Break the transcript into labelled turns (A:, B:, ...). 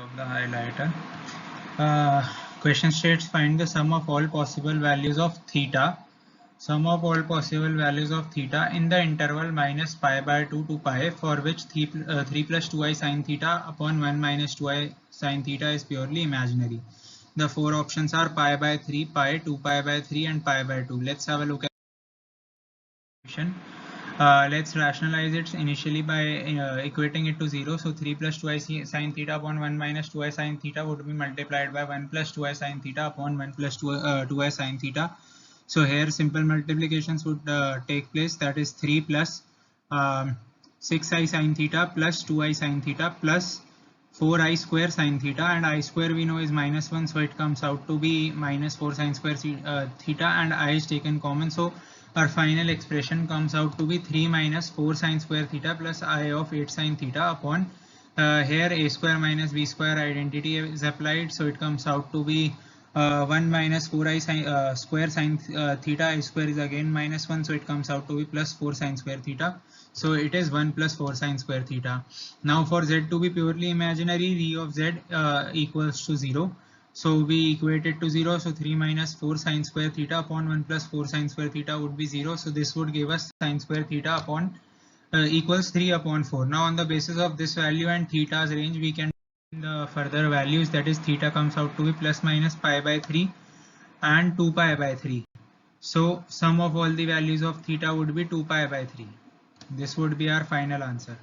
A: of the highlighter. Question states find the sum of all possible values of theta. Sum of all possible values of theta in the interval minus pi by 2 to pi, for which 3 plus 2i sin theta upon 1 minus 2i sin theta is purely imaginary. The four options are pi by 3, pi, 2 pi by 3 and pi by 2. Let's have a look at the solution. Let's rationalize it initially by equating it to 0. So 3 plus 2i sin theta upon 1 minus 2i sin theta would be multiplied by 1 plus 2i sin theta upon 1 plus 2i sin theta. So here simple multiplications would take place, that is 3 plus 6i sin theta plus 2i sin theta plus 4i square sin theta, and I square we know is minus 1, so it comes out to be minus 4 sin square theta, and I is taken common, so our final expression comes out to be 3 minus 4 sin square theta plus I of 8 sin theta upon here a square minus b square identity is applied, so it comes out to be 1 minus 4i sin, square sin theta. I square is again minus 1, so it comes out to be plus 4 sin square theta. So it is 1 plus 4 sin square theta. Now for z to be purely imaginary, v of z equals to 0. So we equate it to 0. So 3 minus 4 sin square theta upon 1 plus 4 sin square theta would be 0. So this would give us sin square theta upon equals 3 upon 4. Now on the basis of this value and theta's range, we can the further values, that is theta comes out to be plus minus pi by 3 and 2 pi by 3. So sum of all the values of theta would be 2 pi by 3. This would be our final answer.